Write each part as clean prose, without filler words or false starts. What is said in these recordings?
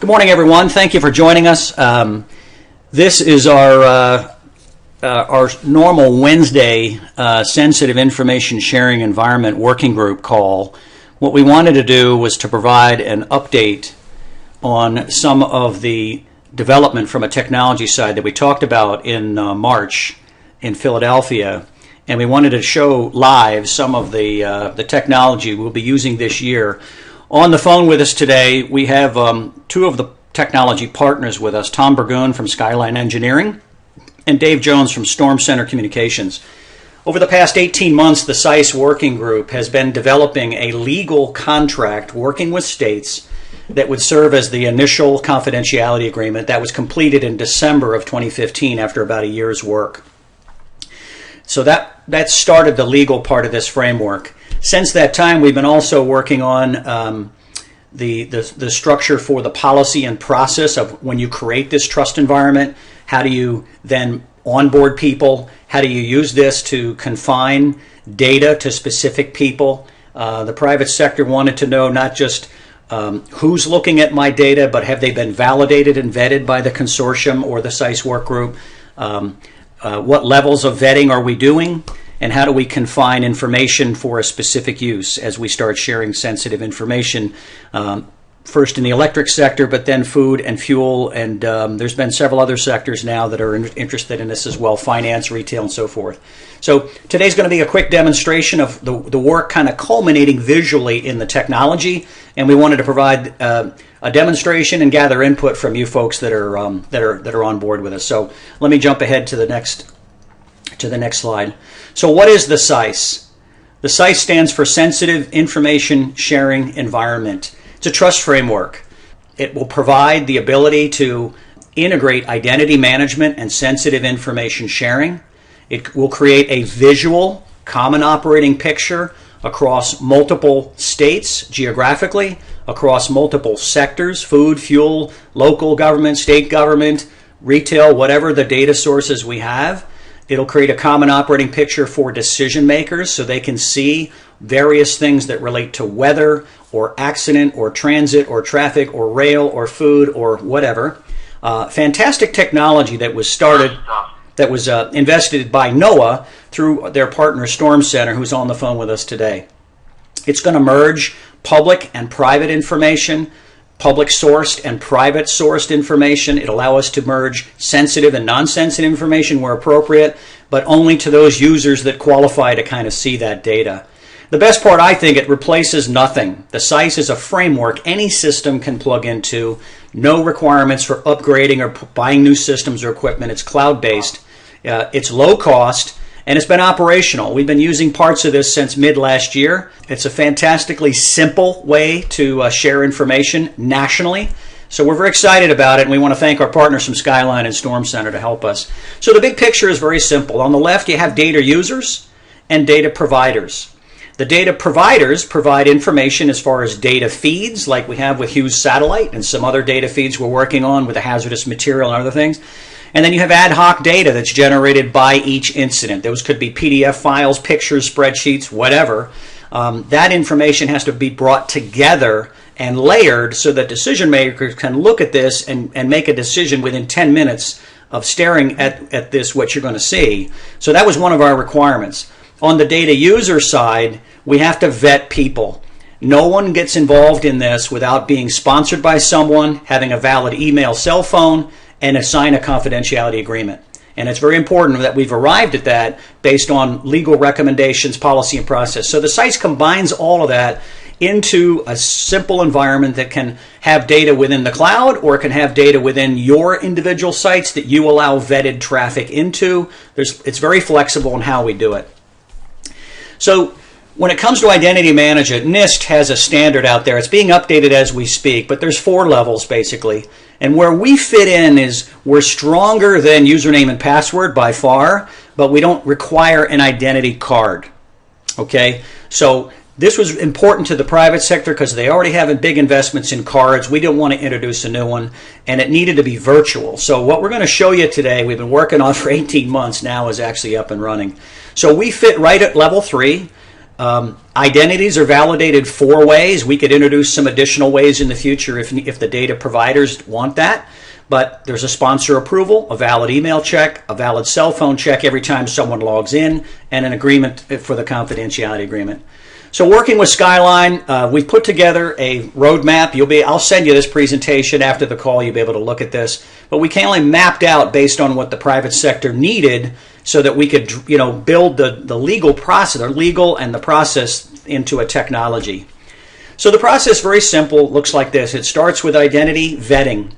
Good morning, everyone. Thank you for joining us. This is our normal Wednesday sensitive information sharing environment working group call. What we wanted to do was to provide an update on some of the development from a technology side that we talked about in March in Philadelphia, and we wanted to show live some of the technology we'll be using this year. On the phone with us today, we have two of the technology partners with us, Tom Burgoon from Skyline Engineering and Dave Jones from Storm Center Communications. Over the past 18 months, the SISE working group has been developing a legal contract working with states that would serve as the initial confidentiality agreement that was completed in December of 2015 after about a year's work. So that started the legal part of this framework. Since that time, we've been also working on the structure for the policy and process of when you create this trust environment. How do you then onboard people? How do you use this to confine data to specific people? The private sector wanted to know not just who's looking at my data, but have they been validated and vetted by the consortium or the SISE work group? What levels of vetting are we doing? And how do we confine information for a specific use as we start sharing sensitive information, first in the electric sector, but then food and fuel, and there's been several other sectors now that are interested in this as well, finance, retail, and so forth. So today's going to be a quick demonstration of the work kind of culminating visually in the technology, and we wanted to provide a demonstration and gather input from you folks that are on board with us. So let me jump ahead to the next slide. So what is the SISE? The SISE stands for Sensitive Information Sharing Environment. It's a trust framework. It will provide the ability to integrate identity management and sensitive information sharing. It will create a visual, common operating picture across multiple states geographically, across multiple sectors, food, fuel, local government, state government, retail, whatever the data sources we have. It'll create a common operating picture for decision makers so they can see various things that relate to weather or accident or transit or traffic or rail or food or whatever. Fantastic technology that was started, that was invested by NOAA through their partner Storm Center, who's on the phone with us today. It's going to merge public and private information, public sourced and private sourced information. It'll allow us to merge sensitive and non-sensitive information where appropriate, but only to those users that qualify to kind of see that data. The best part, I think, it replaces nothing. The SISE is a framework any system can plug into. No requirements for upgrading or buying new systems or equipment. It's cloud-based. It's low cost. And it's been operational. We've been using parts of this since mid last year. It's a fantastically simple way to share information nationally. So we're very excited about it, and we want to thank our partners from Skyline and Storm Center to help us. So the big picture is very simple. On the left, you have data users and data providers. The data providers provide information as far as data feeds, like we have with Hughes Satellite and some other data feeds we're working on with the hazardous material and other things. And then you have ad hoc data that's generated by each incident. Those could be PDF files, pictures, spreadsheets, whatever. That information has to be brought together and layered so that decision makers can look at this and make a decision within 10 minutes of staring at this, what you're going to see. So that was one of our requirements. On the data user side, we have to vet people. No one gets involved in this without being sponsored by someone, having a valid email, cell phone, and sign a confidentiality agreement. And it's very important that we've arrived at that based on legal recommendations, policy, and process. So the SISE combines all of that into a simple environment that can have data within the cloud or it can have data within your individual sites that you allow vetted traffic into. It's very flexible in how we do it. So when it comes to identity management, NIST has a standard out there. It's being updated as we speak, but there's 4 levels basically. And where we fit in is we're stronger than username and password by far, but we don't require an identity card. Okay? So this was important to the private sector because they already have big investments in cards. We didn't want to introduce a new one, and it needed to be virtual. So what we're going to show you today, we've been working on for 18 months now, is actually up and running. So we fit right at level 3. Identities are validated 4 ways. We could introduce some additional ways in the future if the data providers want that. But there's a sponsor approval, a valid email check, a valid cell phone check every time someone logs in, and an agreement for the confidentiality agreement. So working with Skyline, we've put together a roadmap. I'll send you this presentation after the call. You'll be able to look at this. But we kind of mapped out based on what the private sector needed so that we could, build the legal process, or legal and the process into a technology. So the process, very simple, looks like this. It starts with identity vetting.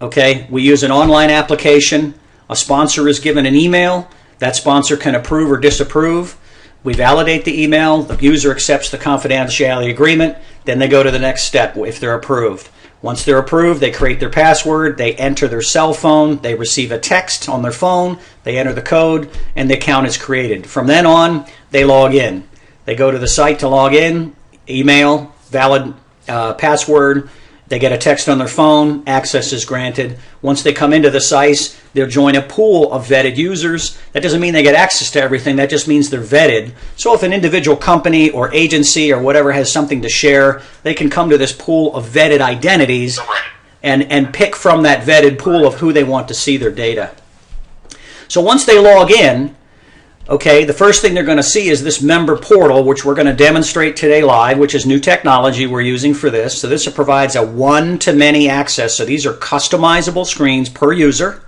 Okay, we use an online application. A sponsor is given an email. That sponsor can approve or disapprove. We validate the email. The user accepts the confidentiality agreement. Then they go to the next step if they're approved. Once they're approved, they create their password. They enter their cell phone. They receive a text on their phone. They enter the code, and the account is created. From then on, they log in. They go to the site to log in, email, valid password. They get a text on their phone, access is granted. Once they come into the SISE, they'll join a pool of vetted users. That doesn't mean they get access to everything, that just means they're vetted. So if an individual company or agency or whatever has something to share, they can come to this pool of vetted identities and pick from that vetted pool of who they want to see their data. So once they log in, okay, the first thing they're going to see is this member portal, which we're going to demonstrate today live, which is new technology we're using for this. So this provides a one-to-many access. So these are customizable screens per user.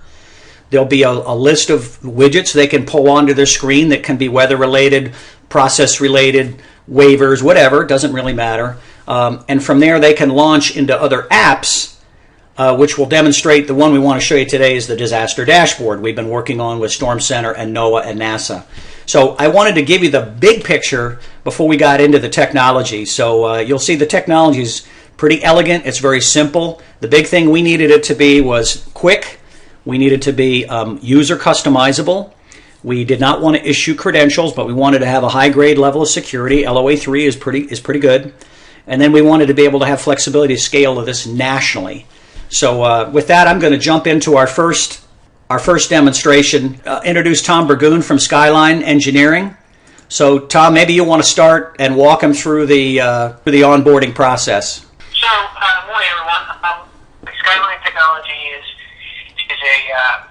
There'll be a list of widgets they can pull onto their screen that can be weather-related, process-related, waivers, whatever. It doesn't really matter. And from there, they can launch into other apps, which will demonstrate. The one we want to show you today is the disaster dashboard we've been working on with Storm Center and NOAA and NASA. So I wanted to give you the big picture before we got into the technology. So you'll see the technology is pretty elegant. It's very simple. The big thing we needed it to be was quick. We needed to be user customizable. We did not want to issue credentials, but we wanted to have a high-grade level of security. LOA3 is pretty good. And then we wanted to be able to have flexibility to scale to this nationally. So with that, I'm going to jump into our first demonstration. Introduce Tom Burgoon from Skyline Engineering. So Tom, maybe you want to start and walk them through the onboarding process. So, morning everyone. Skyline Technology is a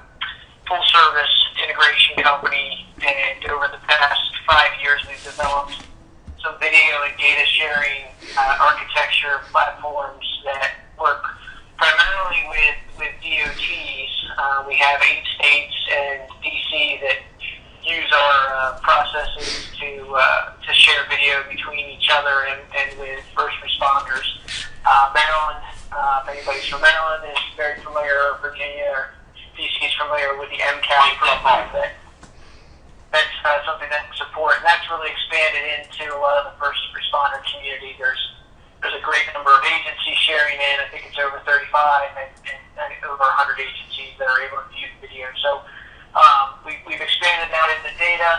full-service integration company, and over the past 5 years, we've developed some video and data sharing architecture platforms that work primarily with DOTs. We have 8 states and DC that use our processes to share video between each other and with first responders. Maryland, if anybody's from Maryland, is very familiar, or Virginia, or DC is familiar with the MCAS program. That's something that we support, and that's really expanded into a lot of the first responder community. There's a great number of agencies sharing in. I think it's over 35 and over 100 agencies that are able to view the video. So we've expanded that into data,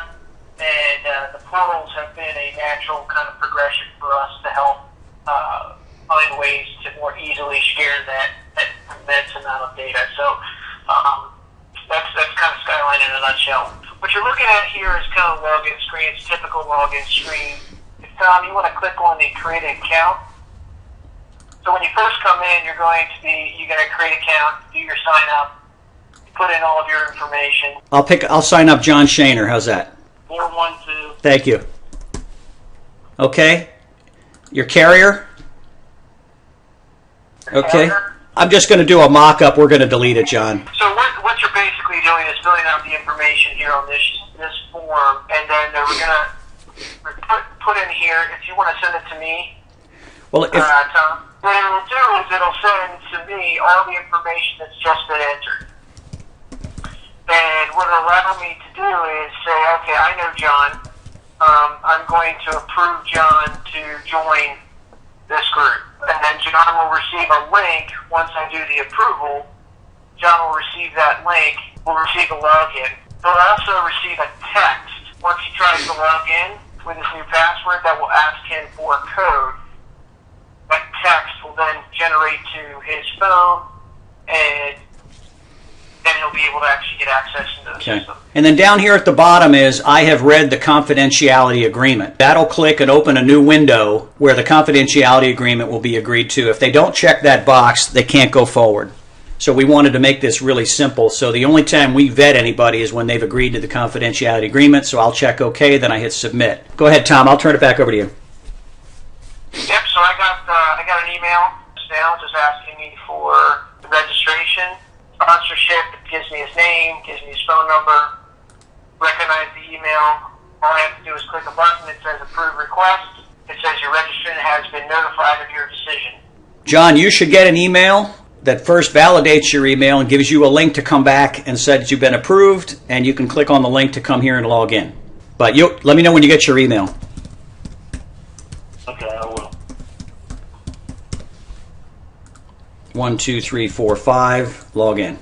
and the portals have been a natural kind of progression for us to help find ways to more easily share that immense amount of data. So that's kind of Skyline in a nutshell. What you're looking at here is kind of login screen. It's a typical login screen. Tom, you want to click on the create an account. So when you first come in, you're going to create an account, do your sign up, put in all of your information. I'll sign up John Shaner. How's that? 412. Thank you. Okay. Your carrier? Okay. I'm just going to do a mock-up. We're going to delete it, John. So what you're basically doing is filling out the information here on this form, and then we're going to put in here, if you want to send it to me, well, Tom, what it'll do is it'll send to me all the information that's just been entered. And what it'll allow me to do is say, okay, I know John. I'm going to approve John to join this group. And then John will receive a link. Once I do the approval, John will receive that link, will receive a login. He'll also receive a text once he tries to log in with his new password that will ask him for a code. That text will then generate to his phone, and then he'll be able to actually get access into the system. And then down here at the bottom is, I have read the confidentiality agreement. That'll click and open a new window where the confidentiality agreement will be agreed to. If they don't check that box, they can't go forward. So we wanted to make this really simple. So the only time we vet anybody is when they've agreed to the confidentiality agreement. So I'll check OK, then I hit submit. Go ahead, Tom. I'll turn it back over to you. Yep. So I got an email now just asking me for the registration, sponsorship. It gives me his name, gives me his phone number. Recognize the email. All I have to do is click a button. It says approve request. It says your registrant has been notified of your decision. John, you should get an email that first validates your email and gives you a link to come back and said that you've been approved, and you can click on the link to come here and log in. But let me know when you get your email. Okay, I will. 1, 2, 3, 4, 5, log in.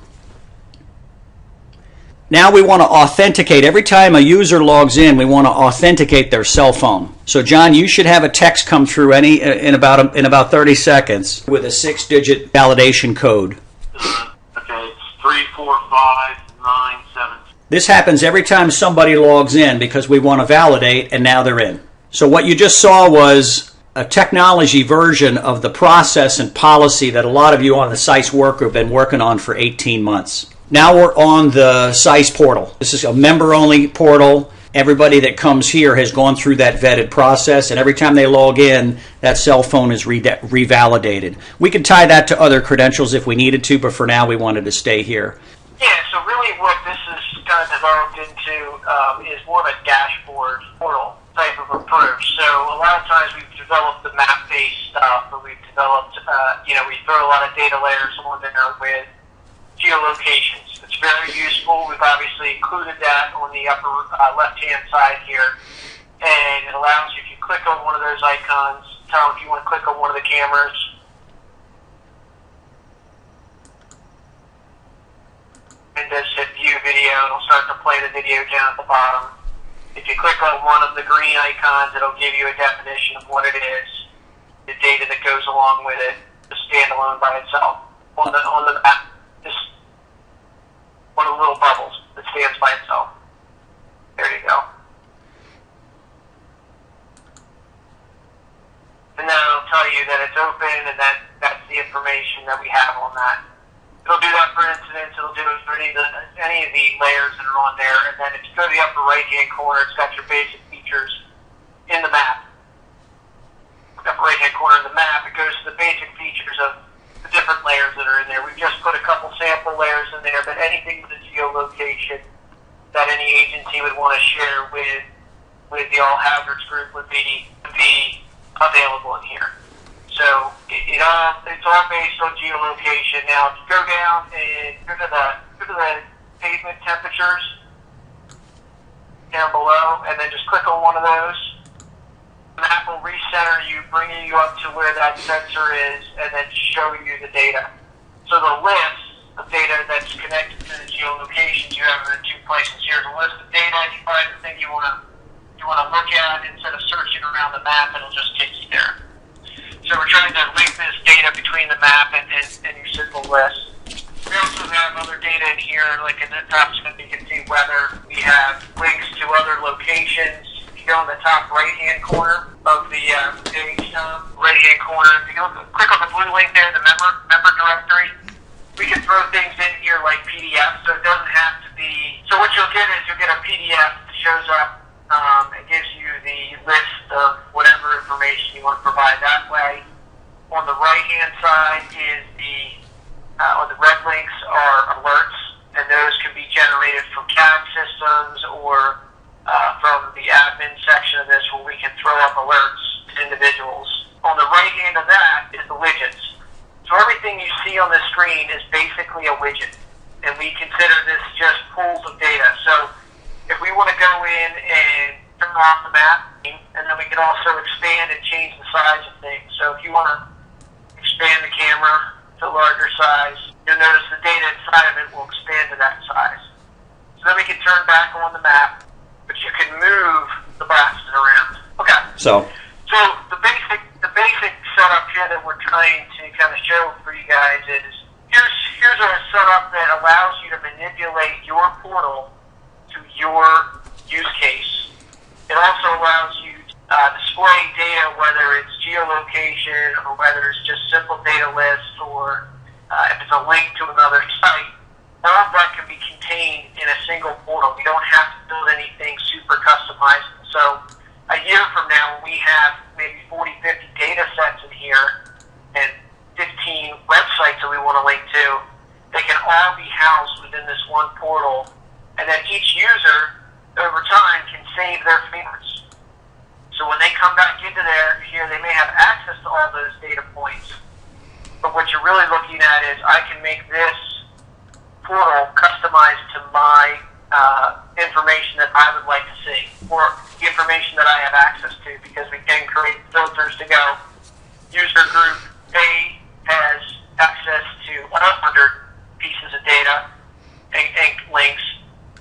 Now we want to authenticate. Every time a user logs in, we want to authenticate their cell phone. So John, you should have a text come through in about 30 seconds with a 6-digit validation code. Okay, it's 345972. This happens every time somebody logs in because we want to validate, and now they're in. So what you just saw was a technology version of the process and policy that a lot of you on the SISE work group have been working on for 18 months. Now we're on the SISE portal. This is a member-only portal. Everybody that comes here has gone through that vetted process, and every time they log in, that cell phone is revalidated. We could tie that to other credentials if we needed to, but for now we wanted to stay here. Yeah, so really what this is kind of developed into is more of a dashboard portal type of approach. So a lot of times we've developed the map-based stuff, or we've developed, we throw a lot of data layers on there with geolocations. It's very useful. We've obviously included that on the upper left-hand side here, and it allows you, if you click on one of those icons, Tom, if you want to click on one of the cameras, and just hit view video, it'll start to play the video down at the bottom. If you click on one of the green icons, it'll give you a definition of what it is, the data that goes along with it, just standalone by itself on the map. Just one of the little bubbles that stands by itself. There you go. And then it'll tell you that it's open, and that's the information that we have on that. It'll do that for incidents. It'll do it for any of the layers that are on there. And then if you go to the upper right-hand corner, it's got your basic features in the map. Upper right-hand corner of the map, it goes to the basic features of the different layers that are in there. We've just put a couple sample layers in there, but anything with a geolocation that any agency would want to share with the all hazards group would be available in here. So it's all based on geolocation. Now, if you go down and go to the pavement temperatures down below, and then just click on one of those, the map will recenter you, bringing you up to where that sensor is, and then show you the data. So the list of data that's connected to the geolocations you have in 2 places. Here's a list of data. You find the thing you want to look at, instead of searching around the map, it'll just take you there. So we're trying to link this data between the map and your simple list. We also have other data in here, like in the top screen you can see weather. We have links to other locations. If you go in the top right-hand corner of the page, right-hand corner, if you click on the blue link there, the member directory, we can throw things in here like PDF, so it doesn't have to be. So what you'll get is you'll get a PDF that shows up. It gives you the list of whatever information you want to provide that way. On the right-hand side is the red links are alerts, and those can be generated from CAD systems or from the admin section of this, where we can throw up alerts to individuals. On the right hand of that is the widgets. So everything you see on the screen is basically a widget, and we consider this just pools of data. So if we want to go in and turn off the map, and then we can also expand and change the size of things. So if you want to expand the camera to a larger size, you'll notice the data inside of it will expand to that size. So then we can turn back on the map, but you can move the boxes around. Okay. So the basic setup here that we're trying to kind of show for you guys is here's SISE is set up that allows you to manipulate your portal to your use case. It also allows you to display data, whether it's geolocation or whether it's just simple data lists or if it's a link to another site. All of that can be contained in a single portal. We don't have to build anything super customized. So a year from now, when we have maybe 40, 50 data sets in here and 15 websites that we want to link to, they can all be housed within this one portal. And then each user, over time, can save their favorites. So when they come back into here, they may have access to all those data points. But what you're really looking at is I can make this portal customized to my information that I would like to see, or the information that I have access to, because we can create filters to go. User group A has access to 100 pieces of data and links.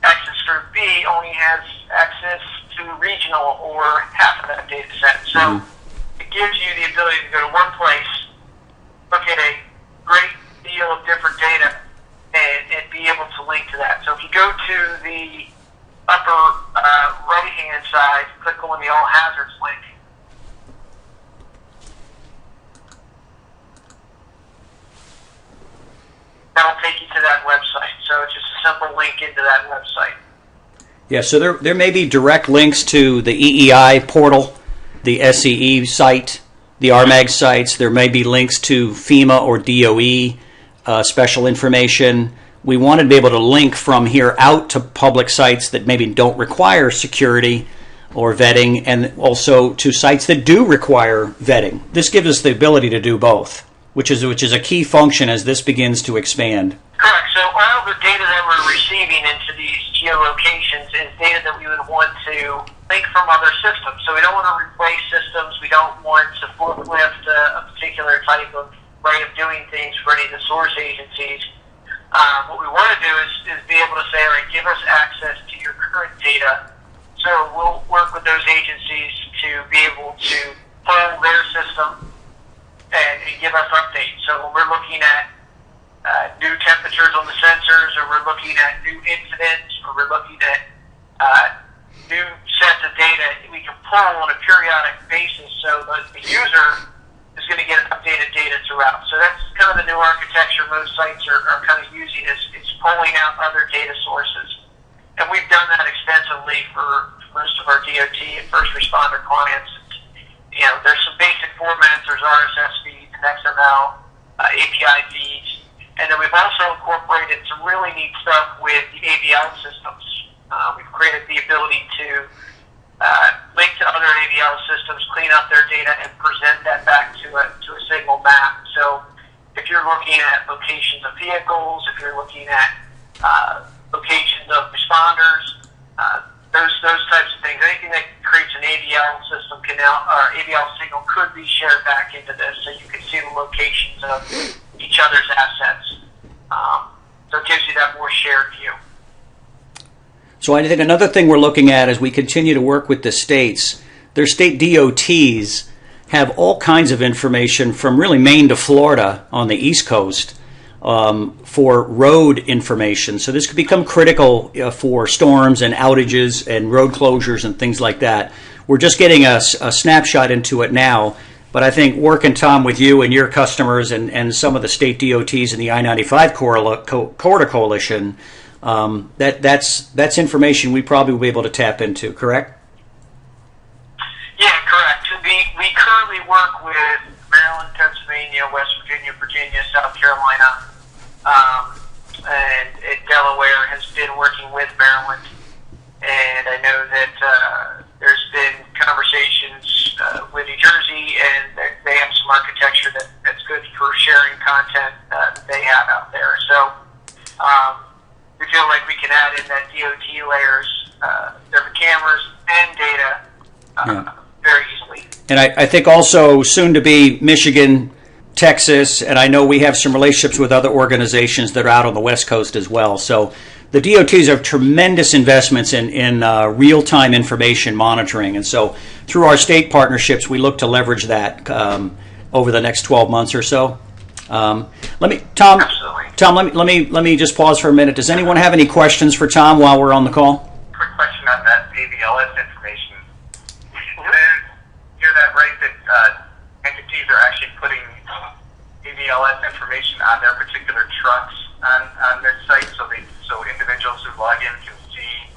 Access group B only has access to regional or half of that data set. So it gives you the ability to go to one place, look at a great deal of different data, and be able to link to that. So if you go to the upper right-hand side, click on the All Hazards link. That'll take you to that website. So it's just a simple link into that website. Yeah, so there may be direct links to the EEI portal, the SEE site, the RMAG sites. There may be links to FEMA or DOE special information. We want to be able to link from here out to public sites that maybe don't require security or vetting, and also to sites that do require vetting. This gives us the ability to do both, which is a key function as this begins to expand. Correct. So all the data that we're receiving into these geolocations is data that we would want to link from other systems. So we don't want to replace systems. We don't want to forklift a particular type of way of doing things for any of the source agencies. What we want to do is be able to say, all right, give us access to your current data. So we'll work with those agencies to be able to pull their system and give us updates. So when we're looking at new temperatures on the sensors, or we're looking at new incidents, or we're looking at new sets of data, we can pull on a periodic basis so that the user is going to get updated data throughout. So that's kind of the new architecture most sites are kind of using, is pulling out other data sources. And we've done that extensively for most of our DOT and first responder clients. You know, there's some basic formats. There's RSS feeds, XML, API feeds, and then we've also incorporated some really neat stuff with the AVL systems. We've created the ability to link to other AVL systems, clean up their data, and present that back to a single map. So if you're looking at locations of vehicles, if you're looking at locations of responders, those types of things, anything that creates an AVL system or AVL signal could be shared back into this, so you can see the locations of each other's assets. So it gives you that more shared view. So I think another thing we're looking at as we continue to work with the states, their state DOTs have all kinds of information from really Maine to Florida on the East Coast for road information. So this could become critical for storms and outages and road closures and things like that. We're just getting a snapshot into it now, but I think working, Tom, with you and your customers and some of the state DOTs in the I-95 Corridor Coalition, that's information we probably will be able to tap into, correct? Yeah, correct. We currently work with Maryland, Pennsylvania, West Virginia, Virginia, South Carolina, and Delaware has been working with Maryland. And I know that there's been conversations with New Jersey, and they have some architecture that's good for sharing content that they have out there. So we feel like we can add in that DOT layers, different cameras and data very easily. And I think also soon to be Michigan, Texas, and I know we have some relationships with other organizations that are out on the West Coast as well. So the DOTs have tremendous investments in real-time information monitoring. And so through our state partnerships, we look to leverage that over the next 12 months or so. Tom, Absolutely. Tom, let me just pause for a minute. Does anyone have any questions for Tom while we're on the call? Quick question on that AVLS information. Did I hear that right, that entities are actually putting AVLS information on their particular trucks on their site so individuals who log in can see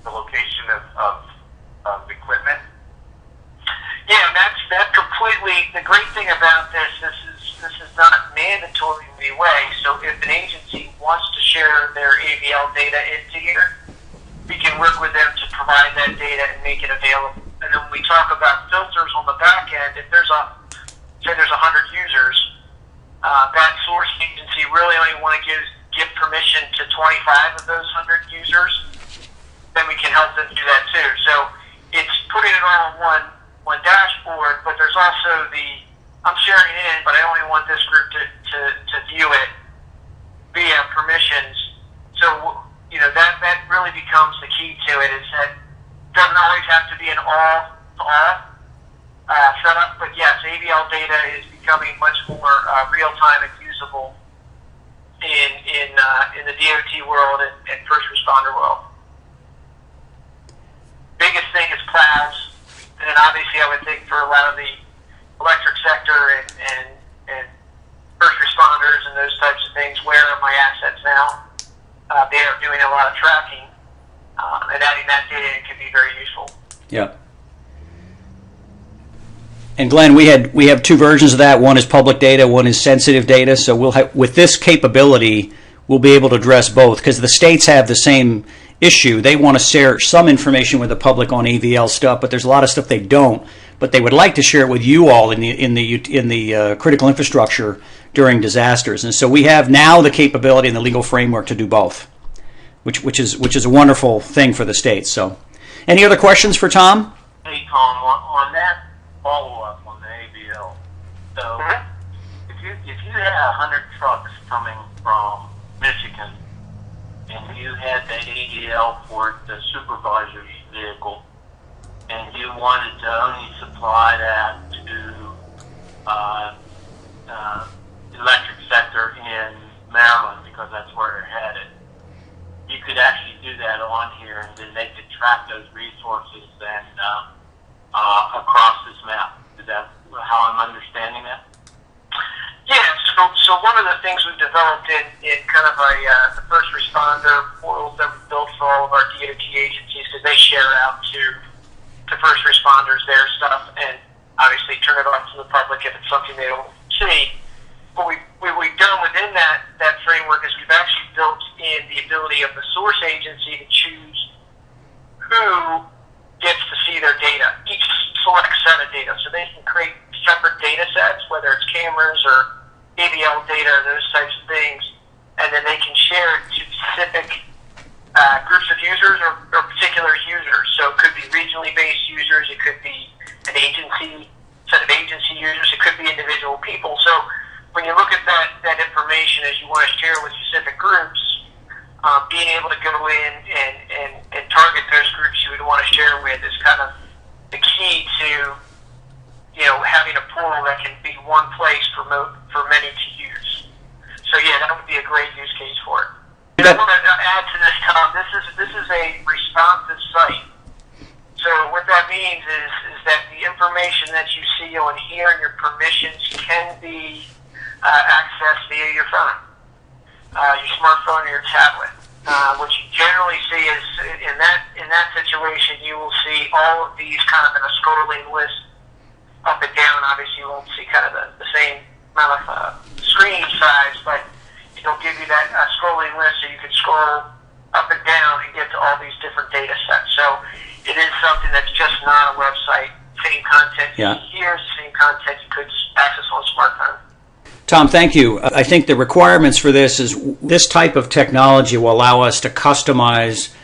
the location of equipment? Yeah, that's completely the great thing about this. This is not mandatory in any way. So if an agency wants to share their AVL data into here, we can work with them to provide that data and make it available. And then when we talk about filters on the back end, if there's 100 users, that source agency really only want to give permission to 25 of those 100 users, then we can help them do that too. So it's putting it all on one dashboard, but there's also I'm sharing it in, but I only want this group to view it via permissions. So, that really becomes the key to it, is that it doesn't always have to be an all-to-all setup, but yes, AVL data is becoming much more real-time and usable in the DOT world and first responder world. Biggest thing is clouds, and then obviously I would think for a lot of the electric sector and first responders and those types of things, where are my assets now? They are doing a lot of tracking, and adding that data in can be very useful. Yep. And Glenn, we have two versions of that. One is public data, one is sensitive data. So with this capability, we'll be able to address both, because the states have the same issue. They want to share some information with the public on AVL stuff, but there's a lot of stuff they don't. But they would like to share it with you all in the critical infrastructure during disasters. And so we have now the capability and the legal framework to do both, which is a wonderful thing for the states. So, any other questions for Tom? Hey, Tom, on that follow-up on the AVL. So, if you had 100 trucks coming from Michigan, and you had the AVL for the supervisor's vehicle, and you wanted to only supply that to electric sector in Maryland, because that's where they're headed, you could actually do that on here, and then they could track those resources and across this map. Is that how I'm understanding that? Yeah, so one of the things we've developed in kind of the first responder portals that we've built for all of our DOT agencies, because they share out to first responders their stuff, and obviously turn it off to the public if it's something they don't see. What we've done within that framework is we've actually built in the ability of the source agency to choose who gets to see their data, each select set of data. So they can create separate data sets, whether it's cameras or AVL data or those types of things, and then they can share it to specific groups of users or particular users. So it could be regionally based users, it could be an set of agency users, it could be individual people. So when you look at that information as you want to share with specific groups, being able to go in and target those groups you would want to share with is kind of the key to having a portal that can be one place for many to use. So yeah, that would be a great use case for it. And I want to add to this, Tom, this is a responsive site. So what that means is that the information that you see on here and your permissions can be accessed via your phone, your smartphone or your tablet. What you generally see is in that situation, you will see all of these kind of in a scrolling list up and down. Obviously, you won't see kind of the same amount of screen size, but it'll give you that scrolling list, so you can scroll up and down and get to all these different data sets. So it is something that's just not a website. Same content here, same content you could access on a smartphone. Tom, thank you. I think the requirements for this type of technology will allow us to customize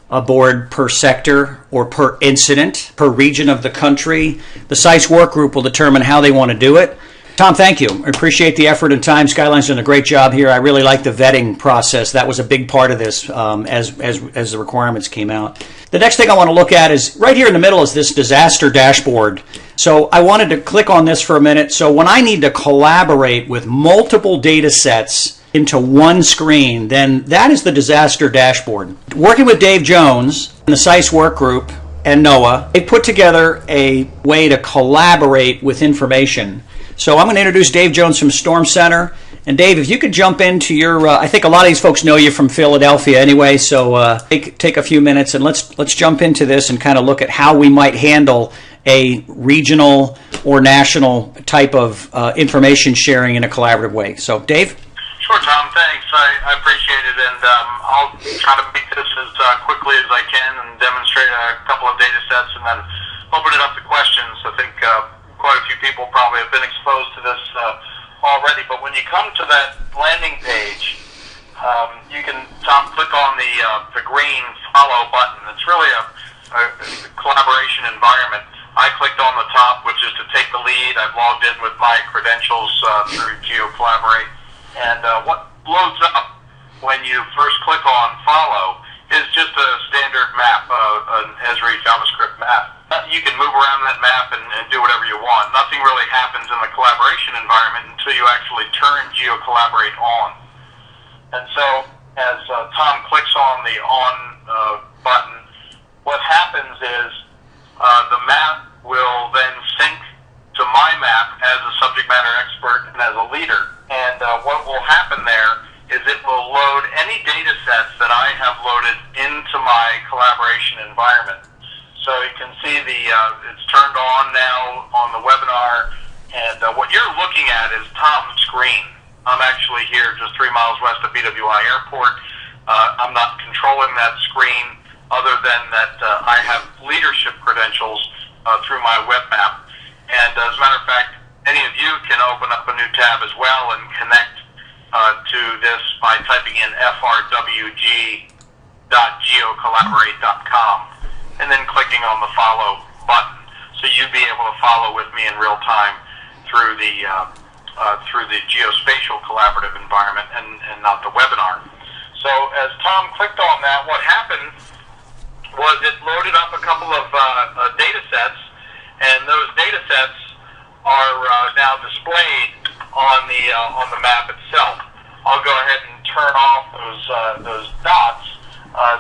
a board per sector or per incident, per region of the country. The SISE work group will determine how they want to do it. Tom, thank you. I appreciate the effort and time. Skyline's done a great job here. I really like the vetting process. That was a big part of this as the requirements came out. The next thing I want to look at is right here in the middle is this disaster dashboard. So I wanted to click on this for a minute. So when I need to collaborate with multiple data sets into one screen, then that is the disaster dashboard. Working with Dave Jones and the SISE work group and NOAA, they put together a way to collaborate with information. So I'm going to introduce Dave Jones from Storm Center. And Dave, if you could jump into your, I think a lot of these folks know you from Philadelphia anyway, so take a few minutes and let's jump into this and kind of look at how we might handle a regional or national type of information sharing in a collaborative way. So Dave? Sure, Tom, thanks. I appreciate it, and I'll try to make this as quickly as I can and demonstrate a couple of data sets and then open it up to questions. I think quite a few people probably have been exposed to this already, but when you come to that landing page, you can, Tom, click on the green follow button. It's really a collaboration environment. I clicked on the top, which is to take the lead. I've logged in with my credentials through GeoCollaborate. And what loads up when you first click on follow is just a standard map, an Esri JavaScript map. You can move around that map and do whatever you want. Nothing really happens in the collaboration environment until you actually turn GeoCollaborate on. And so as Tom clicks on the on button, what happens is the map will then sync to my map as a subject matter expert and as a leader. And what will happen there is it will load any data sets that I have loaded into my collaboration environment. So you can see it's turned on now on the webinar, and what you're looking at is Tom's screen. I'm actually here just 3 miles west of BWI Airport. I'm not controlling that screen other than that I have leadership credentials through my web map. And as a matter of fact, any of you can open up a new tab as well and connect to this by typing in frwg.geocollaborate.com and then clicking on the follow button. So you'd be able to follow with me in real time through the geospatial collaborative environment and not the webinar. So as Tom clicked on that, what happened was it loaded up a couple of data sets, and those data sets are now displayed on the map itself. I'll go ahead and turn off those dots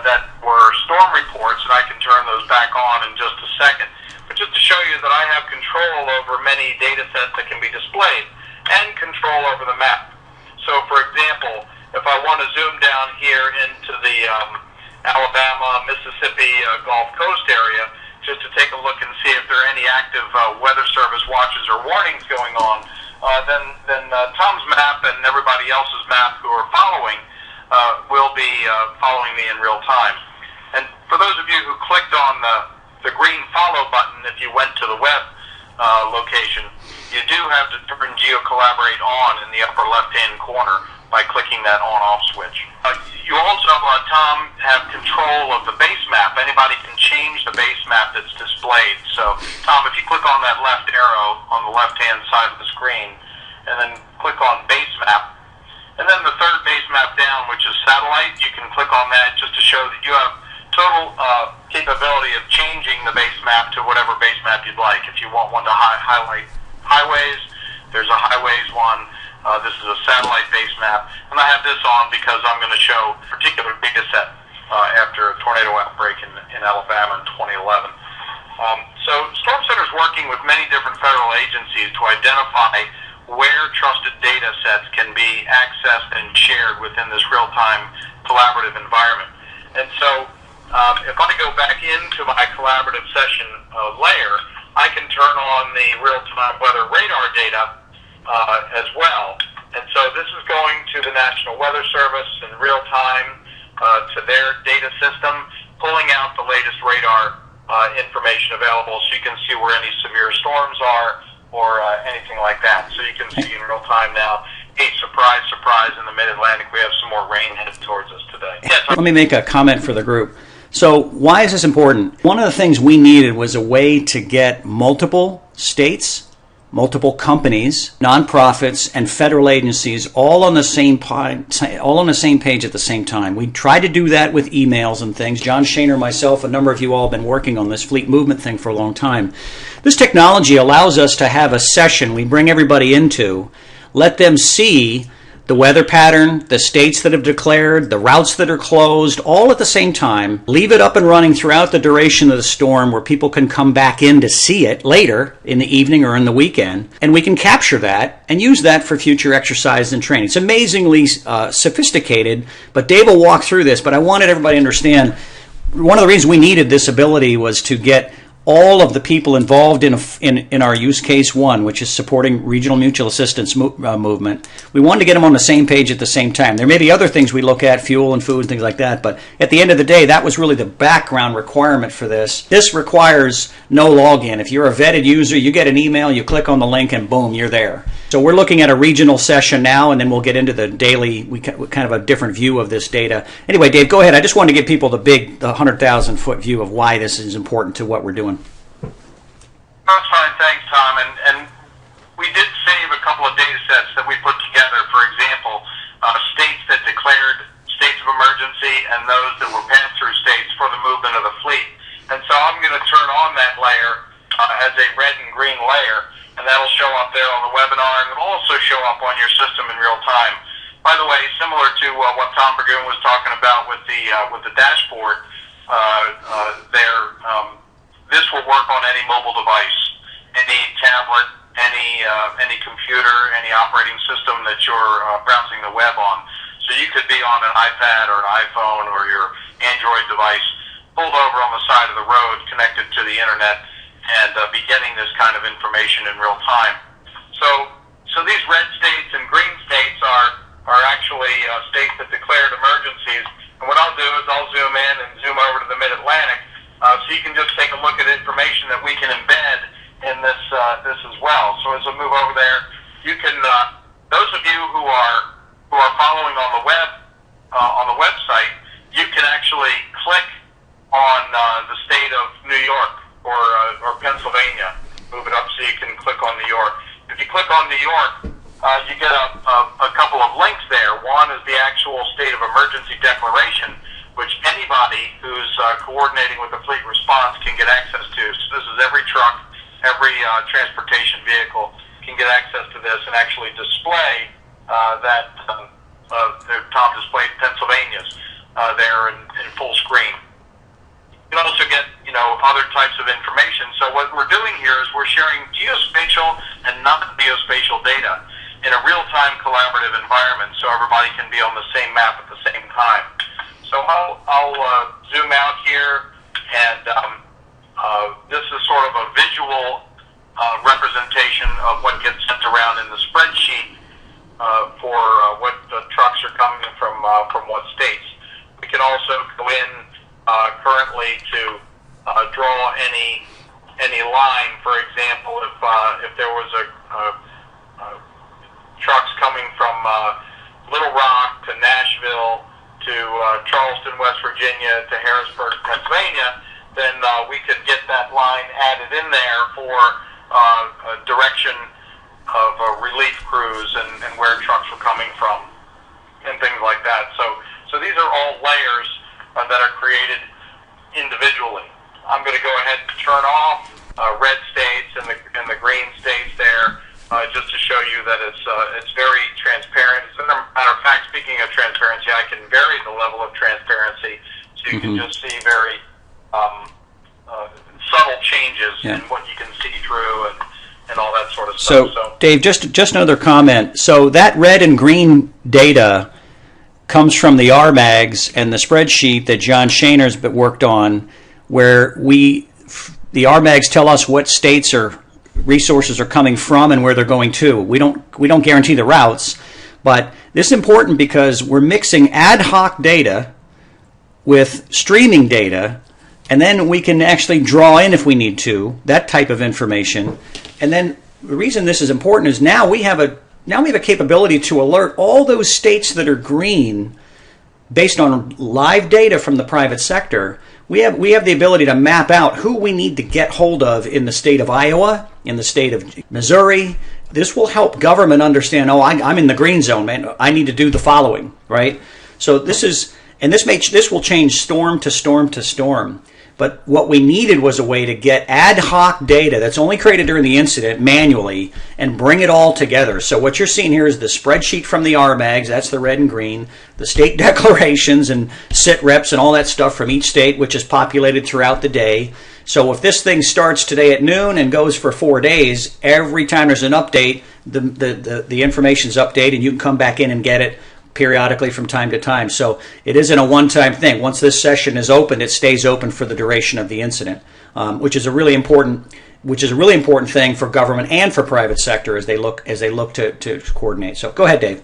that were storm reports, and I can turn those back on in just a second. But just to show you that I have control over many data sets that can be displayed and control over the map. So, for example, if I want to zoom down here into the Alabama, Mississippi Gulf Coast area, just to take a look and see if there are any active Weather Service watches or warnings going on, then Tom's map and everybody else's map who are following will be following me in real time. And for those of you who clicked on the green follow button, if you went to the web location, you do have to turn GeoCollaborate on in the upper left-hand corner by clicking that on-off switch. You also, Tom, have control of the base map. Anybody can change the base map that's displayed. So, Tom, if you click on that left arrow on the left-hand side of the screen, and then click on base map, and then the third base map down, which is satellite, you can click on that just to show that you have total capability of changing the base map to whatever base map you'd like. If you want one to highlight highways, there's a highways one. This is a satellite base map, and I have this on because I'm going to show a particular data set after a tornado outbreak in Alabama in 2011. So Storm Center is working with many different federal agencies to identify where trusted data sets can be accessed and shared within this real-time collaborative environment. And so if I go back into my collaborative session layer, I can turn on the real-time weather radar data as well. And so this is going to the National Weather Service in real time to their data system, pulling out the latest radar information available so you can see where any severe storms are or anything like that. So you can see in real time now, hey, surprise, surprise, in the mid-Atlantic we have some more rain headed towards us today. Yes. Let me make a comment for the group. So why is this important? One of the things we needed was a way to get multiple states, multiple companies, nonprofits, and federal agencies all on the same page at the same time. We tried to do that with emails and things. John Shaner, myself, a number of you all have been working on this fleet movement thing for a long time. This technology allows us to have a session we bring everybody into, let them see the weather pattern, the states that have declared, the routes that are closed, all at the same time. Leave it up and running throughout the duration of the storm where people can come back in to see it later in the evening or in the weekend. And we can capture that and use that for future exercise and training. It's amazingly sophisticated, but Dave will walk through this. But I wanted everybody to understand one of the reasons we needed this ability was to get all of the people involved in our use case one, which is supporting regional mutual assistance movement. We wanted to get them on the same page at the same time. There may be other things we look at, fuel and food and things like that, but at the end of the day, that was really the background requirement for this. This requires no login. If you're a vetted user, you get an email, you click on the link, and boom, you're there. So we're looking at a regional session now, and then we'll get into the daily, kind of a different view of this data. Anyway, Dave, go ahead. I just wanted to give people the 100,000-foot view of why this is important to what we're doing. That's fine. Thanks, Tom. And we did save a couple of data sets that we put together. For example, states that declared states of emergency and those that were pass-through states for the movement of the fleet. And so I'm going to turn on that layer as a red and green layer, and that'll show up there on the webinar, and it'll also show up on your system in real time. By the way, similar to what Tom Burgoon was talking about with the dashboard, this will work on any mobile device, any tablet, any computer, any operating system that you're browsing the web on. So you could be on an iPad or an iPhone or your Android device, pulled over on the side of the road, connected to the internet, and be getting this kind of information in real time. So these red states and green states are actually states that declared emergencies. And what I'll do is I'll zoom in and zoom over to the Mid-Atlantic, so you can just take a look at information that we can embed in this as well. So as I move over there, you can those of you who are following on the website, you can actually click on the state of New York or Pennsylvania. Move it up so you can click on New York. If you click on New York, you get a couple of links there. One is the actual state of emergency declaration, which anybody who's coordinating with the fleet response can get access to. So this is every truck, every transportation vehicle can get access to this and actually display that Tom displayed Pennsylvania's there in full screen. You can also get, other types of information. So what we're doing here is we're sharing geospatial and non-geospatial data in a real-time collaborative environment so everybody can be on the same map at the same time. So I'll zoom out here, and this is sort of a visual representation of what gets sent around in the spreadsheet for what trucks are coming from what states. We can also go in currently to draw any line. For example, if there was a trucks coming from Little Rock to Nashville to Charleston, West Virginia to Harrisburg, Pennsylvania, then we could get that line added in there for a direction of relief crews and where trucks were coming from and things like that. So these are all layers that are created individually. I'm going to go ahead and turn off red states and the green states there, just to show you that it's very transparent. As a matter of fact, speaking of transparency, I can vary the level of transparency so you can just see very subtle changes in what you can see through and all that sort of stuff. So Dave, just another comment. So that red and green data comes from the RMAGs and the spreadsheet that John Shaner's worked on, where the RMAGs tell us what states or resources are coming from and where they're going to. We don't guarantee the routes, but this is important because we're mixing ad hoc data with streaming data, and then we can actually draw in, if we need to, that type of information. And then the reason this is important is now we have a capability to alert all those states that are green based on live data from the private sector. We have the ability to map out who we need to get hold of in the state of Iowa, in the state of Missouri. This will help government understand, I'm in the green zone, man. I need to do the following, right? So this will change storm to storm to storm. But what we needed was a way to get ad hoc data that's only created during the incident manually and bring it all together. So what you're seeing here is the spreadsheet from the RMAGs, that's the red and green, the state declarations and sit reps and all that stuff from each state, which is populated throughout the day. So if this thing starts today at noon and goes for 4 days, every time there's an update, the information's updated, and you can come back in and get it periodically from time to time. So it isn't a one-time thing. Once this session is open, it stays open for the duration of the incident, which is a really important thing for government and for private sector as they look to coordinate. So go ahead, Dave.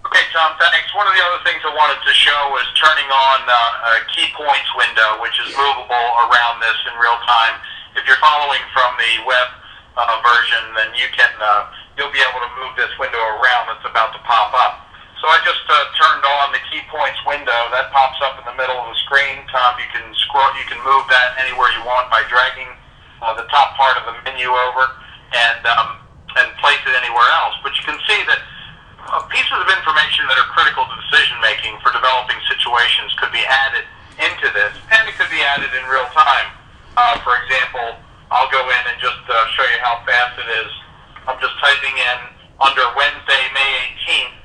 Okay, Tom, thanks. One of the other things I wanted to show is turning on a key points window, which is movable around this in real time. If you're following from the web version, then you'll be able to move this window around that's about to pop up. So I just turned on the key points window. That pops up in the middle of the screen. Tom, you can move that anywhere you want by dragging the top part of the menu over and place it anywhere else. But you can see that pieces of information that are critical to decision making for developing situations could be added into this, and it could be added in real time. For example, I'll go in and just show you how fast it is. I'm just typing in under Wednesday, May 18th,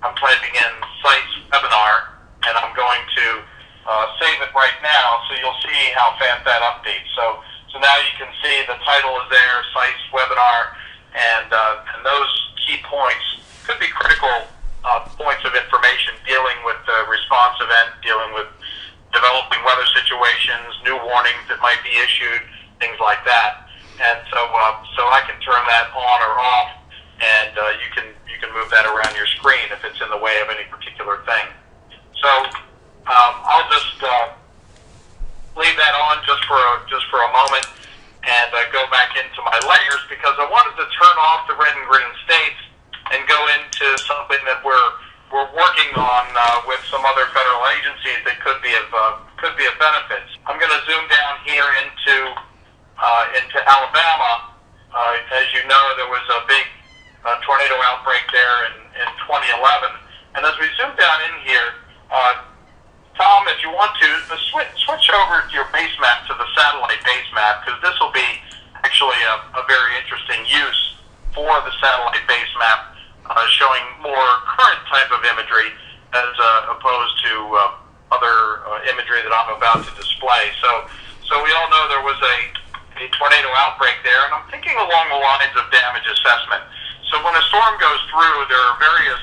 I'm typing in SISE webinar, and I'm going to save it right now so you'll see how fast that updates. So now you can see the title is there, SISE webinar, and those key points could be critical points of information dealing with the response event, dealing with developing weather situations, new warnings that might be issued, things like that. And so I can turn that on or off, and you can move that around your screen if it's in the way of any particular thing. So I'll just leave that on just for a moment and go back into my layers, because I wanted to turn off the red and green states and go into something that we're working on with some other federal agencies that could be of benefit. I'm going to zoom down here into Alabama. As you know, there was a big tornado outbreak there in 2011. And as we zoom down in here, Tom, if you want to, switch over to your base map, to the satellite base map, because this will be actually a very interesting use for the satellite base map, showing more current type of imagery as opposed to other imagery that I'm about to display. So we all know there was a tornado outbreak there, and I'm thinking along the lines of damage assessment. So when a storm goes through, there are various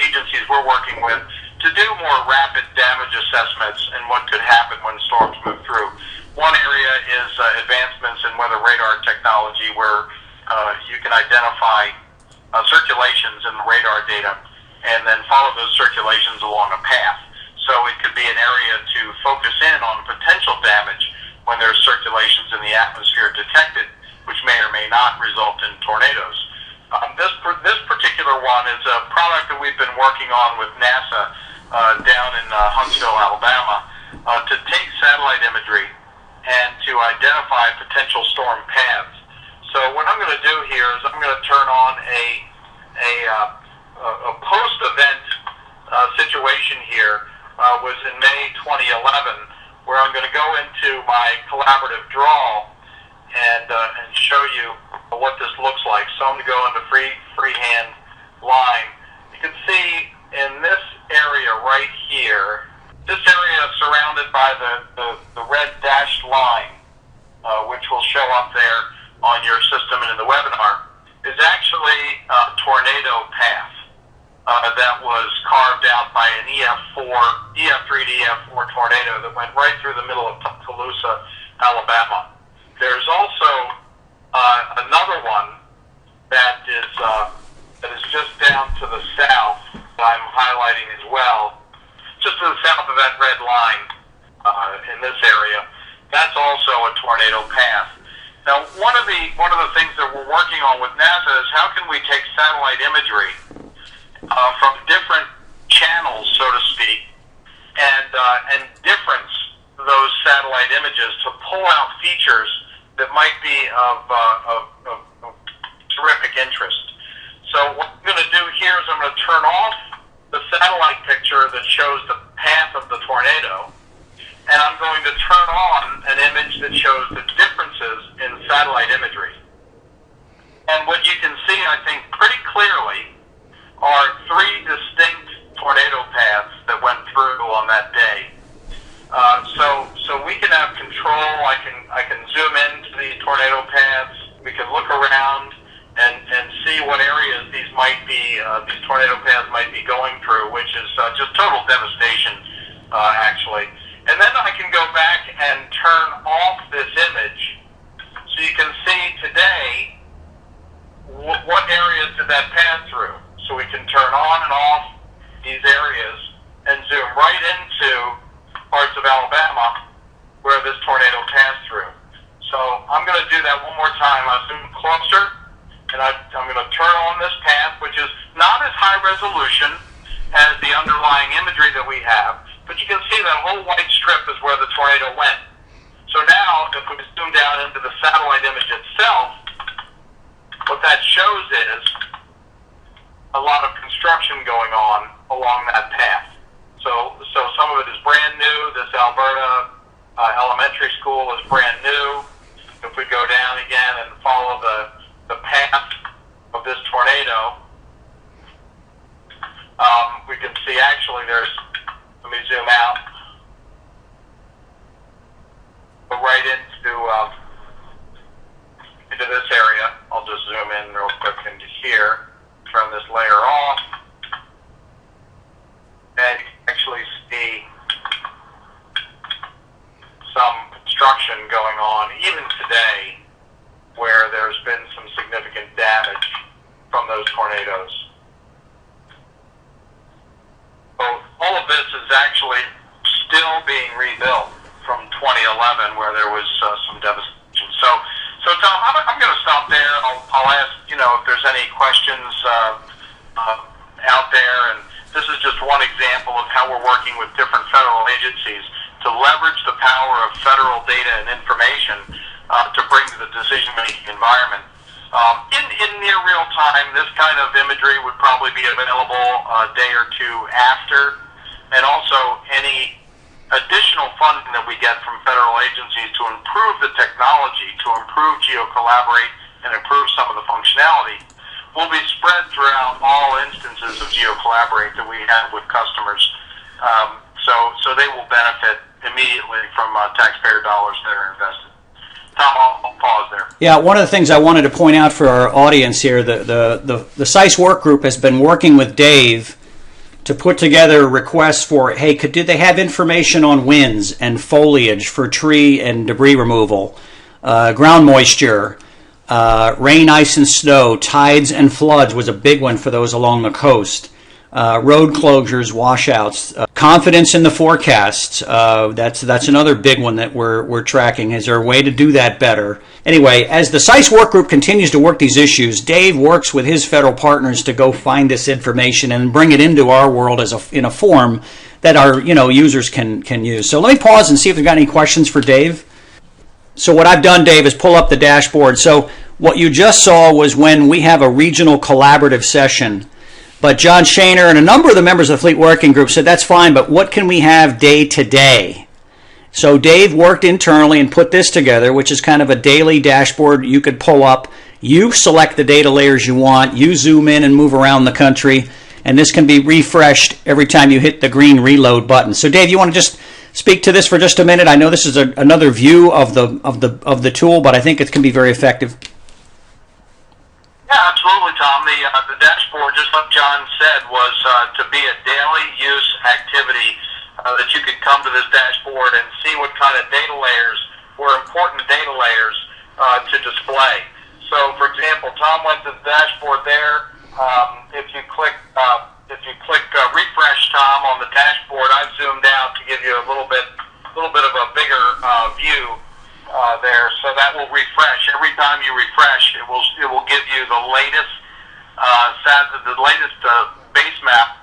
agencies we're working with to do more rapid damage assessments and what could happen when storms move through. One area is advancements in weather radar technology, where you can identify circulations in the radar data and then follow those circulations along a path. So it could be an area to focus in on potential damage when there's circulations in the atmosphere detected, which may or may not result in tornadoes. This particular one is a product that we've been working on with NASA down in Huntsville, Alabama, to take satellite imagery and to identify potential storm paths. So what I'm going to do here is I'm going to turn on a post-event situation here. Was in May 2011, where I'm going to go into my collaborative draw and show you what this looks like. So I'm going to go into freehand line. You can see in this area right here, this area is surrounded by the red dashed line, which will show up there on your system and in the webinar, is actually a tornado path that was carved out by an EF3 to EF4 tornado that went right through the middle of Tuscaloosa, Alabama. There's also another one that is just down to the south that I'm highlighting as well, just to the south of that red line in this area. That's also a tornado path. Now, one of the things that we're working on with NASA is how can we take satellite imagery from different channels, so to speak, and difference those satellite images to pull out features that might be of terrific interest. So what I'm going to do here is I'm going to turn off the satellite picture that shows the path of the tornado, and I'm going to image that shows the differences in satellite imagery. And what you can see, I think, pretty clearly are three distinct tornado paths that went through on that day. So we can have control. I can zoom into the tornado paths. We can look around and see what areas these tornado paths might be going through, which is just total devastation, actually. And then I can go back and turn off this image, so you can see today what areas did that pass through. So we can turn on and off these areas and zoom right into parts of Alabama where this tornado passed through. So I'm going to do that one more time. I'll zoom closer, and I'm going to turn on this path, which is not as high resolution as the underlying imagery that we have, but you can see that whole white strip is where the tornado went. So now, if we zoom down into the satellite image itself, what that shows is a lot of construction going on along that path. So some of it is brand new. This Alberta elementary school is brand new. If we go down again and follow the path of this tornado, we can see actually let me zoom out, go right into this area. I'll just zoom in real quick into here, turn this layer off, and you can actually see some construction going on even today where there's been some significant damage from those tornadoes. So all of this is actually still being rebuilt from 2011 where there was some devastation. So Tom, I'm going to stop there. I'll ask, if there's any questions out there, and this is just one example of how we're working with different federal agencies to leverage the power of federal data and information to bring to the decision-making environment. In near real time, this kind of imagery would probably be available a day or two after, and also any additional funding that we get from federal agencies to improve the technology, to improve GeoCollaborate, and improve some of the functionality will be spread throughout all instances of GeoCollaborate that we have with customers. So they will benefit immediately from taxpayer dollars that are invested. Tom, I'll pause there. Yeah, one of the things I wanted to point out for our audience here, the SISE work group has been working with Dave to put together requests for, hey, did they have information on winds and foliage for tree and debris removal, ground moisture, rain, ice, and snow, tides and floods was a big one for those along the coast, road closures, washouts, confidence in the forecasts. That's another big one that we're tracking. Is there a way to do that better? Anyway, as the SISE work group continues to work these issues, Dave works with his federal partners to go find this information and bring it into our world in a form that our users can use. So let me pause and see if we've got any questions for Dave. So what I've done, Dave, is pull up the dashboard. So what you just saw was when we have a regional collaborative session. But John Shaner and a number of the members of the Fleet Working Group said, that's fine, but what can we have day to day? So Dave worked internally and put this together, which is kind of a daily dashboard you could pull up. You select the data layers you want. You zoom in and move around the country. And this can be refreshed every time you hit the green reload button. So Dave, you want to just speak to this for just a minute? I know this is another view of the tool, but I think it can be very effective. Yeah, absolutely, Tom. The dashboard, just like John said, was to be a daily use activity that you could come to this dashboard and see what kind of data layers were important data layers to display. So, for example, Tom went to the dashboard there. If you click refresh, Tom, on the dashboard, I've zoomed out to give you a little bit of a bigger view there. So that will refresh every time you refresh. It will give you the latest base map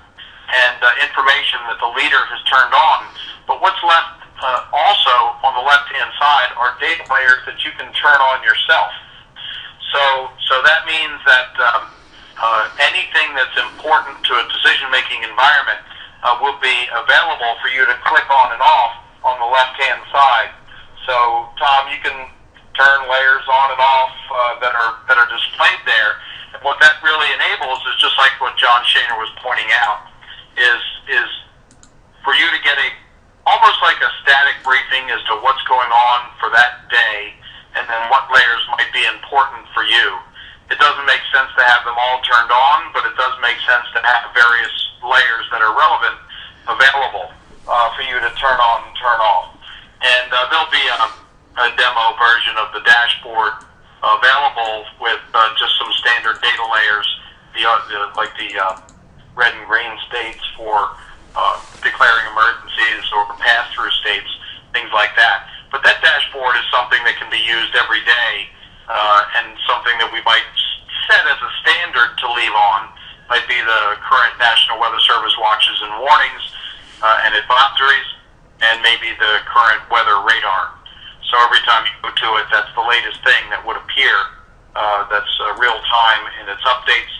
and information that the leader has turned on. But what's left also on the left-hand side are data layers that you can turn on yourself. So that means that anything that's important to a decision-making environment will be available for you to click on and off on the left-hand side. So, Tom, you can turn layers on and off that are displayed there. And what that really enables is just like what John Shaner was pointing out, is for you to get almost like a static briefing as to what's going on for that day, and then what layers might be important for you. It doesn't make sense to have them all turned on, but it does make sense to have various layers that are relevant available for you to turn on and turn off. And there'll be a demo version of the dashboard available with just some standard data layers, like the red and green states for declaring emergencies or pass-through states, things like that. But that dashboard is something that can be used every day, and something that we might set as a standard to leave on might be the current National Weather Service watches and warnings and advisories, and maybe the current weather radar. So every time you go to it, that's the latest thing that would appear that's real time in its updates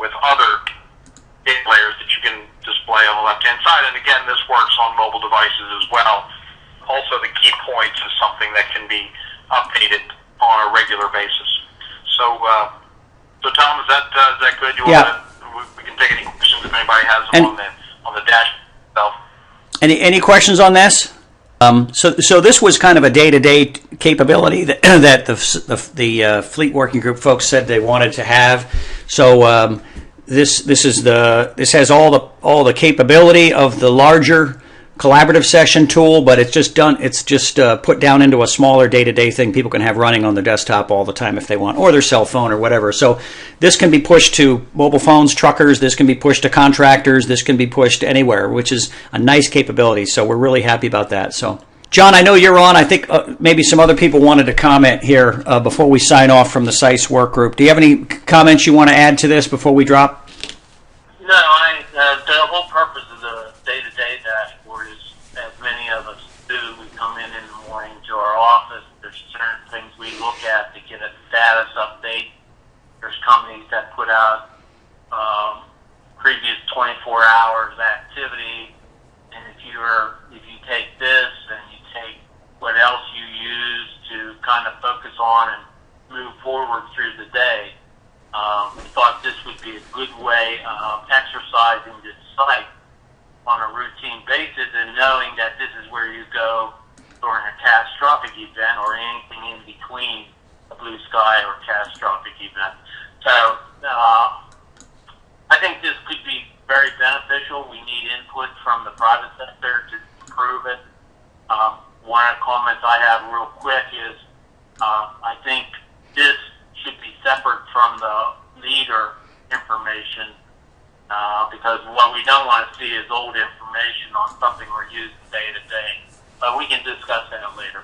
with other data layers that you can display on the left-hand side. And again, this works on mobile devices as well. Also, the key points is something that can be updated on a regular basis. So, Tom, is that good? We can take any questions if anybody has them on the dashboard itself. Any questions on this? So this was kind of a day-to-day capability that the fleet working group folks said they wanted to have. So this has all the capability of the larger collaborative session tool, but it's just put down into a smaller day-to-day thing people can have running on their desktop all the time if they want, or their cell phone or whatever. So this can be pushed to mobile phones, truckers, this can be pushed to contractors, this can be pushed anywhere, which is a nice capability. So we're really happy about that. So, John, I know you're on. I think maybe some other people wanted to comment here before we sign off from the SISE work group. Do you have any comments you want to add to this before we drop? No, the whole purpose of the day-to-day dashboard is, as many of us do, we come in the morning to our office. There's certain things we look at to get a status update. There's companies that put out previous 24 hours activity, and if you take this and you take what else you use to kind of focus on and move forward through the day, we thought this would be a good way of exercising this site on a routine basis and knowing that this is where you go during a catastrophic event or anything in between a blue sky or catastrophic event. So I think this could be very beneficial. We need input from the private sector to improve it. One of the comments I have real quick is I think this should be separate from the leader information because what we don't want to see is old information on something we're using day to day. But we can discuss that later.